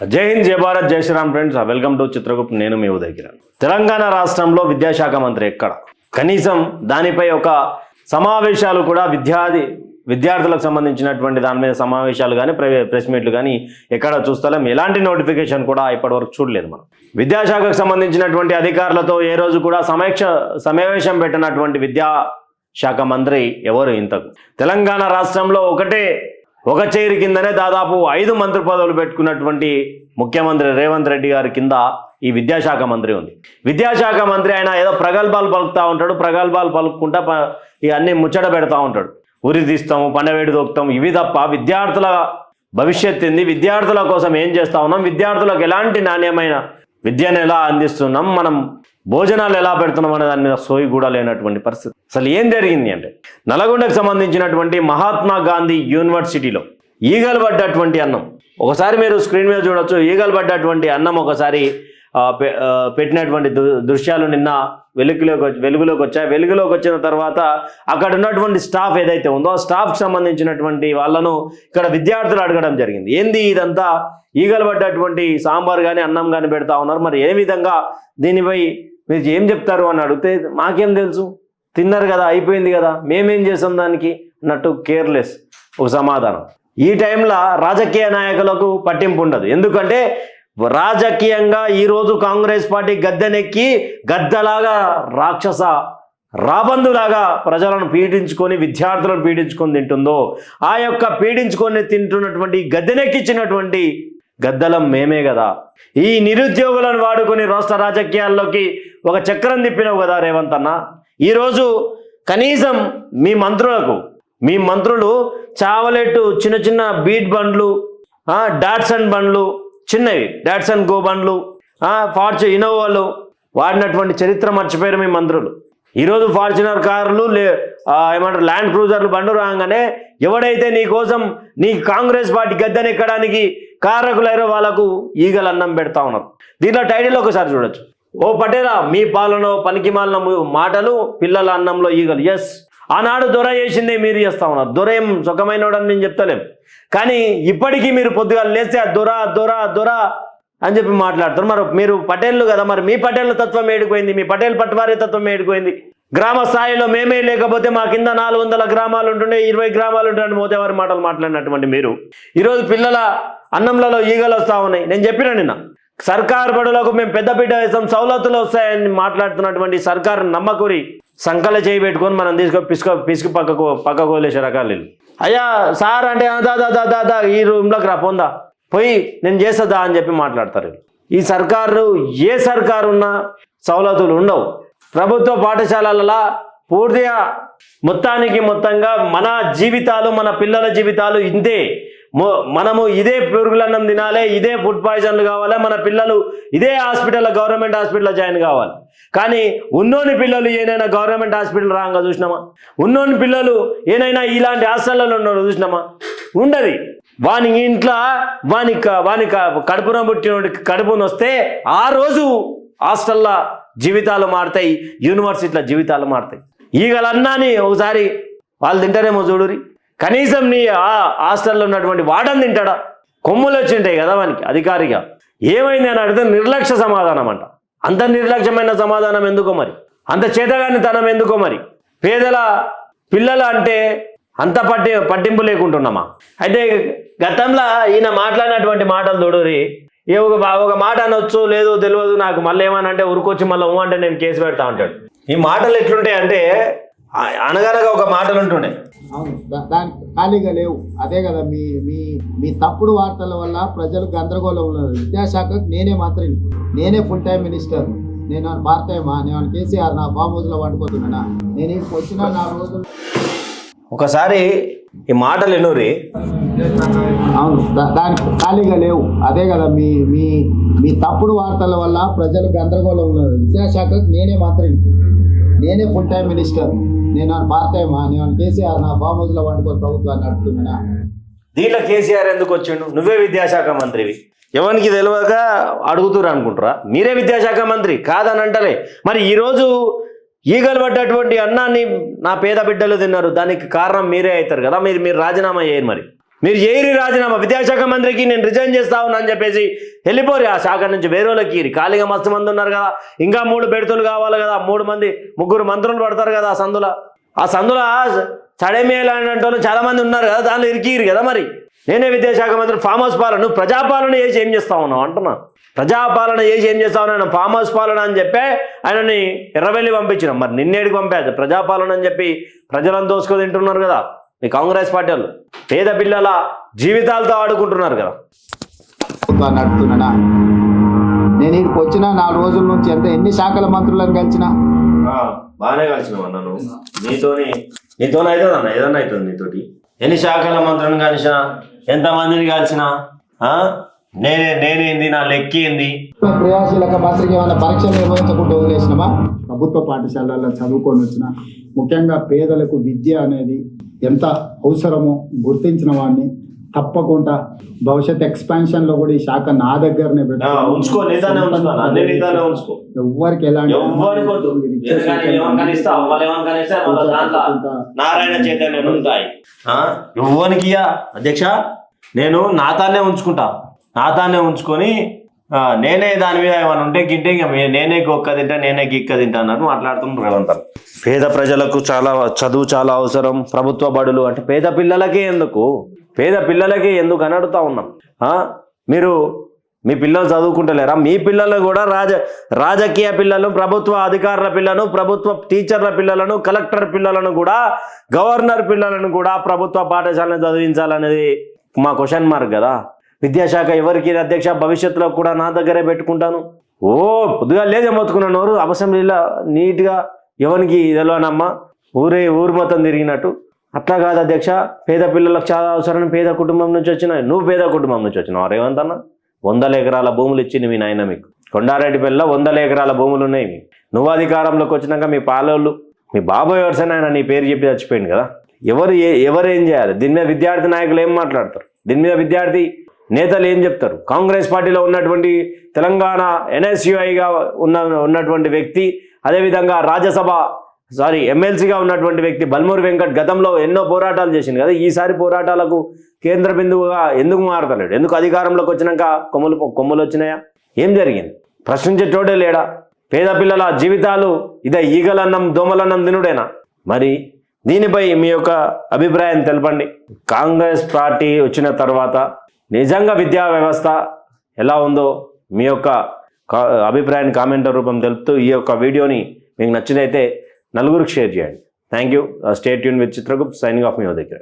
జై హింద్, జై భారత్, జై Shriram friends. Welcome to Chitragupta. నేను మీ ఉదయ్ కిరణ్. తెలంగాణ రాష్ట్రంలో విద్యాశాఖ మంత్రి ఎక్కడ? కనీసం దానిపై ఒక సమావేశాలు కూడా విద్యార్థులకు సంబంధించినటువంటి దాని మీద సమావేశాలు కానీ ప్రెస్ మీట్లు కానీ ఎక్కడ చూస్తలేం. ఎలాంటి నోటిఫికేషన్ కూడా ఇప్పటివరకు చూడలేదు. మనం విద్యాశాఖకు సంబంధించినటువంటి అధికారులతో ఏ రోజు కూడా సమావేశం పెట్టినటువంటి విద్యాశాఖ మంత్రి ఎవరు ఇంతకు? తెలంగాణ రాష్ట్రంలో ఒక చైర్ కిందనే దాదాపు 5 మంత్రి పదవులు పెట్టుకున్నటువంటి ముఖ్యమంత్రి రేవంత్ రెడ్డి గారి కింద ఈ విద్యాశాఖ మంత్రి ఉంది. విద్యాశాఖ మంత్రి ఆయన ఏదో ప్రగల్భాలు పలుకుతూ ఉంటాడు. ప్రగల్భాలు పలుకుంటా ఇవన్నీ ముచ్చట పెడతా ఉంటాడు. ఉరి తీస్తాము, పండవేడి దొక్కుతాము, ఇవి తప్ప విద్యార్థుల భవిష్యత్తు ఏంది, విద్యార్థుల కోసం ఏం చేస్తా ఉన్నాం, విద్యార్థులకు ఎలాంటి నాణ్యమైన విద్యను ఎలా అందిస్తున్నాం, మనం భోజనాలు ఎలా పెడుతున్నాం అనే దాని మీద సోయి కూడా లేనటువంటి పరిస్థితి. అసలు ఏం జరిగింది అంటే, నల్గొండకు సంబంధించినటువంటి మహాత్మా గాంధీ యూనివర్సిటీలో ఈగలు పడ్డటువంటి అన్నం ఒకసారి మీరు స్క్రీన్ మీద చూడొచ్చు. ఈగలు పడ్డటువంటి అన్నం ఒకసారి పెట్టినటువంటి దృశ్యాలు నిన్న వెలుగులోకి వచ్చాయి. వెలుగులోకి వచ్చిన తర్వాత అక్కడ ఉన్నటువంటి స్టాఫ్ ఏదైతే ఉందో ఆ స్టాఫ్కి సంబంధించినటువంటి వాళ్ళను ఇక్కడ విద్యార్థులు అడగడం జరిగింది. ఏంది ఇదంతా, ఈగలు పడ్డటువంటి సాంబార్ కానీ అన్నం కానీ పెడతా ఉన్నారు, మరి ఏ విధంగా దీనిపై మీరు ఏం చెప్తారు అని అడిగితే మాకేం తెలుసు, తిన్నారు కదా, అయిపోయింది కదా, మేమేం చేసాం దానికి అన్నట్టు కేర్లెస్ ఒక సమాధానం. ఈ టైంలో రాజకీయ నాయకులకు పట్టింపు ఉండదు. ఎందుకంటే రాజకీయంగా ఈరోజు కాంగ్రెస్ పార్టీ గద్దెనెక్కి గద్దలాగా రాక్షస రాబందులాగా ప్రజలను పీడించుకొని విద్యార్థులను పీడించుకొని తింటుందో ఆ యొక్క పీడించుకొని తింటున్నటువంటి గద్దెనెక్కించినటువంటి గద్దలం మేమే కదా. ఈ నిరుద్యోగులను వాడుకొని రాష్ట్ర రాజకీయాల్లోకి ఒక చక్రం తిప్పినావు కదా రేవంత్ అన్న. ఈరోజు కనీసం మీ మంత్రులు చావలెట్టు చిన్న చిన్న బీట్ బండ్లు, డాట్సన్ బండ్లు, చిన్నవి డాట్సన్ గో బండ్లు, ఫార్చ్యూనర్ ఇన్నోవాలు వాడినటువంటి చరిత్ర మర్చిపోయారు మీ మంత్రులు. ఈరోజు ఫార్చ్యూనర్ కార్లు ఏమంటారు ల్యాండ్ క్రూజర్లు బండ్లు రాగానే ఎవడైతే నీ కాంగ్రెస్ పార్టీ గద్దెనెక్కడానికి కారకులైన వాళ్ళకు ఈగలు అన్నం పెడతా ఉన్నారు. దీంట్లో టైటిల్ ఒకసారి చూడొచ్చు. ఓ పటేలా, మీ పాలన పనికి మాలిన మాటలు, పిల్లల అన్నంలో ఈగలు. ఎస్, ఆనాడు దొర చేసిందే మీరు చేస్తా ఉన్నారు. దొర ఏం సుఖమైనోడని నేను చెప్తలేం, కానీ ఇప్పటికీ మీరు పొద్దుగా లేస్తే ఆ దొర అని చెప్పి మాట్లాడతారు. మరి మీరు పటేళ్ళు కదా, మరి మీ పటేళ్ళ తత్వం ఏడిపోయింది, మీ పటేల్ పట్వారీ తత్వం ఏడిపోయింది. గ్రామ స్థాయిలో మేమే లేకపోతే మా కింద 400 గ్రామాలు ఉంటుండే, 20 గ్రామాలు ఉంటుండే మోతేవారి మాటలు మాట్లాడినటువంటి మీరు ఈరోజు పిల్లల అన్నంలలో ఈగలు వస్తూ ఉన్నాయి. నేను చెప్పిన నిన్న సర్కారు బడులకు మేము పెద్దపీట వేస్తాం, సౌలతులు వస్తాయని మాట్లాడుతున్నటువంటి సర్కారు నమ్మకూరి సంకల చేయి పెట్టుకొని మనం పిసుకు పక్కకు వదిలేసే రకాలు. అయ్యా సార్ అంటే దాదా ఈ రూమ్లోకి రా, పొందా పోయి నేను చేస్తుందా అని చెప్పి మాట్లాడతారు. ఈ సర్కారు ఏ సర్కారు ఉన్నా సౌలతులు ఉండవు. ప్రభుత్వ పాఠశాలల పూర్తిగా మొత్తంగా మన జీవితాలు, మన పిల్లల జీవితాలు ఇంతే. మనము ఇదే పురుగులన్నం తినాలి, ఇదే ఫుడ్ పాయిజన్లు కావాలి, మన పిల్లలు ఇదే హాస్పిటల్లో గవర్నమెంట్ హాస్పిటల్లో జాయిన్ కావాలి. కానీ ఉన్నోని పిల్లలు ఏనైనా గవర్నమెంట్ హాస్పిటల్ రాగా చూసినామా? ఉన్నోని పిల్లలు ఏనైనా ఇలాంటి హాస్టల్లో ఉన్నాడు చూసినామా? ఉండదు. వాని ఇంట్లో వాని కడుపున పుట్టినోడికి కడుపున వస్తే ఆ రోజు హాస్టల్లో జీవితాలు మారుతాయి, యూనివర్సిటీల జీవితాలు మారుతాయి. ఈగలన్నాని ఒకసారి వాళ్ళు తింటారేమో చూడురి. కనీసం నీ హాస్టల్లో ఉన్నటువంటి వాడని తింటాడా? కొమ్ములు వచ్చి ఉంటాయి కదా వానికి అధికారిగా. ఏమైంది అని అడిగితే నిర్లక్ష్య సమాధానం అంట. అంత నిర్లక్ష్యమైన సమాధానం ఎందుకో మరి, అంత చేతగాని తనం ఎందుకో మరి. పేదల పిల్లలు అంటే అంత పట్టింపు లేకుంటున్నామా? అయితే గతంలో ఈయన మాట్లాడినటువంటి మాటలు చూడురి. ఒక మాట అనొచ్చు లేదో తెలియదు నాకు, మళ్ళీ ఏమనంటే ఉరికొచ్చి మళ్ళీ అంటే నేను కేసు పెడతా అంటాడు. ఈ మాటలు ఎట్లుంటాయి అంటే అనగనగా ఒక మాటలు ఉంటుండే. అవును, దానికి ఖాళీగా లేవు. అదే కదా మీ తప్పుడు వార్తల వల్ల ప్రజలు గందరగోళం ఉన్నారు. విద్యాశాఖకు నేనే మంత్రిని, నేనే ఫుల్ టైం మినిస్టర్, నేను భారతీయమా, నేను కేసీఆర్ నా ఫామ్ హౌస్ లో వండుకోతున్నానా? నేను ఇంటికి వచ్చిన 4 రోజులు. ఒకసారి ఈ మాటలు ఎన్నోరి. అవును, దానికి ఖాళీగా లేవు. అదే కదా మీ తప్పుడు వార్తల వల్ల ప్రజలు గందరగోళం ఉన్నారు. విద్యాశాఖకు నేనే మంత్రిని, నేనే ఫుల్ టైం మినిస్టర్, నేను భారతీయమా, నేను కేసీఆర్ నా ఫామ్ హౌస్ లో వండుకొని ప్రభుత్వాన్ని నడుపుతున్నా. దీంట్లో కేసీఆర్ ఎందుకు వచ్చిండు? నువ్వే విద్యాశాఖ మంత్రివి, ఎవరికి తెలియక అడుగుతురు అనుకుంటారా? మీరే విద్యాశాఖ మంత్రి కాదని అంటారే. మరి ఈరోజు ఈగలు పడ్డటువంటి అన్నాన్ని నా పేద బిడ్డలు తిన్నారు, దానికి కారణం మీరే అవుతారు కదా. మీరు రాజీనామా చేయరు. మరి మీరు చేయరి రాజీనామా, విద్యాశాఖ మంత్రికి నేను రిజైన్ చేస్తా ఉన్నా అని చెప్పేసి వెళ్ళిపోరు ఆ శాఖ నుంచి వేరే వాళ్ళకి ఇరి. ఖాళీగా మస్తు మంది ఉన్నారు కదా, ఇంకా 3 బెడతలు కావాలి కదా, 3 మంత్రులు పడతారు కదా ఆ సందుల చడమేయాలంటే చాలా మంది ఉన్నారు కదా, దానిలో ఇరికిరు కదా. మరి నేనే విద్యాశాఖ మంత్రి, ఫామ్ హౌస్ పాలన, నువ్వు ప్రజాపాలన చేసి ఏం చేస్తా ఉన్నావు అంటున్నా. ప్రజాపాలన చేసి ఏం చేస్తా ఉన్నాను, ఫామ్ హౌస్ పాలన అని చెప్పే ఆయనని ఎర్రవెల్లి పంపించినాం. మరి నిన్నేడికి పంపారు? ప్రజాపాలన అని చెప్పి ప్రజలను దోసుకొని తింటున్నారు కదా మీ కాంగ్రెస్ పార్టీ వాళ్ళు. పేద పిల్లల జీవితాలతో ఆడుకుంటున్నారు కదా. నడుపుతున్నా నేను ఇక్కడికి వచ్చిన 4 రోజుల నుంచి ఎన్ని శాఖల మంత్రులను కలిసిన బాగానే కలిసినావు అన్న. నువ్వు నీతో అవుతుంది ఏదన్నా అవుతుంది నీతోటి. ఎన్ని శాఖల మంత్రులను కలిసిన, ఎంతమందిని కలిసిన, నేనేంది, నా లెక్కేంది? క్రియాశీలక మంత్రికి ఏమైనా పరీక్షలు నిర్వహించకుండా వదిలేసినామా? ప్రభుత్వ పాఠశాలల్లో చదువుకొని వచ్చిన ముఖ్యంగా పేదలకు విద్య అనేది ఎంత అవసరమో గుర్తించిన వాడిని తప్పకుండా భవిష్యత్ ఎక్స్పాన్షన్ లో కూడా ఈ శాఖ నా దగ్గరనే ఉంచుకో. ఎవరికి ఎలాంటి నారాయణ చైతన్య ఉంటాయి ఎవ్వరికి అధ్యక్ష. నేను నాతానే ఉంచుకొని నేనే దాని మీద ఏమైనా ఉంటే గిట్టే నేనే గొక్క తింటా, నేనే గిక్క తింటా అన్నట్టు మాట్లాడుతున్నారు రేవంత్. పేద ప్రజలకు చదువు చాలా అవసరం, ప్రభుత్వ బడులు అంటే పేద పిల్లలకే ఎందుకు అని అడుగుతా ఉన్నాం. మీరు మీ పిల్లలు చదువుకుంటలేరా? మీ పిల్లలు కూడా రాజకీయ పిల్లలు, ప్రభుత్వ అధికారుల పిల్లలను, ప్రభుత్వ టీచర్ల పిల్లలను, కలెక్టర్ పిల్లలను కూడా, గవర్నర్ పిల్లలను కూడా ప్రభుత్వ పాఠశాలను చదివించాలనేది మా క్వశ్చన్ మార్క్ కదా. విద్యాశాఖ ఎవరికి అధ్యక్ష? భవిష్యత్తులో కూడా నా దగ్గరే పెట్టుకుంటాను. పొద్దుగా లేదే మొత్తుకున్న నోరు అసెంబ్లీలో నీట్గా ఎవరికి తెలియనమ్మా ఊరు మొత్తం తిరిగినట్టు. అట్లా కాదు అధ్యక్ష. పేద పిల్లలకు చాలా అవసరం. పేద కుటుంబం నుంచి వచ్చినాయి, నువ్వు పేద కుటుంబం నుంచి వచ్చినావు రేవంత్ అన్న. 100 ఎకరాల భూములు ఇచ్చింది మీ నాయన మీకు. కొండారెడ్డిపల్లిలో 100 ఎకరాల భూములు ఉన్నాయి మీకు. నువ్వు అధికారంలోకి వచ్చినాక మీ పాలోళ్ళు, మీ బాబాయ్ వరుసనే ఆయన నీ పేరు చెప్పి చచ్చిపోయింది కదా. ఎవరు ఏం చేయాలి? దీని మీద విద్యార్థి నాయకులు ఏం మాట్లాడతారు? దీని మీద విద్యార్థి నేతలు ఏం చెప్తారు? కాంగ్రెస్ పార్టీలో ఉన్నటువంటి తెలంగాణ NSUIగా ఉన్నటువంటి వ్యక్తి, అదేవిధంగా ఎమ్మెల్సీగా ఉన్నటువంటి వ్యక్తి బల్మూరి వెంకట్ గతంలో ఎన్నో పోరాటాలు చేసింది కదా. ఈసారి పోరాటాలకు కేంద్ర బిందువుగా ఎందుకు మారతలేడు? ఎందుకు అధికారంలోకి వచ్చినాక కొమ్ములు వచ్చినాయా? ఏం జరిగింది? ప్రశ్నించేటోడే లేడా? పేద పిల్లల జీవితాలు ఇదే ఈగలన్నం దోమలన్నం తినుడేనా? మరి దీనిపై మీ యొక్క అభిప్రాయం తెలపండి. కాంగ్రెస్ పార్టీ వచ్చిన తర్వాత నిజంగా విద్యా వ్యవస్థ ఎలా ఉందో మీ యొక్క అభిప్రాయాన్ని కామెంట్ రూపం తెలుపుతూ ఈ యొక్క వీడియోని మీకు నచ్చినైతే నలుగురికి షేర్ చేయండి. Thank you. Stay tune with Chitragupt. Signing off మీ దగ్గర.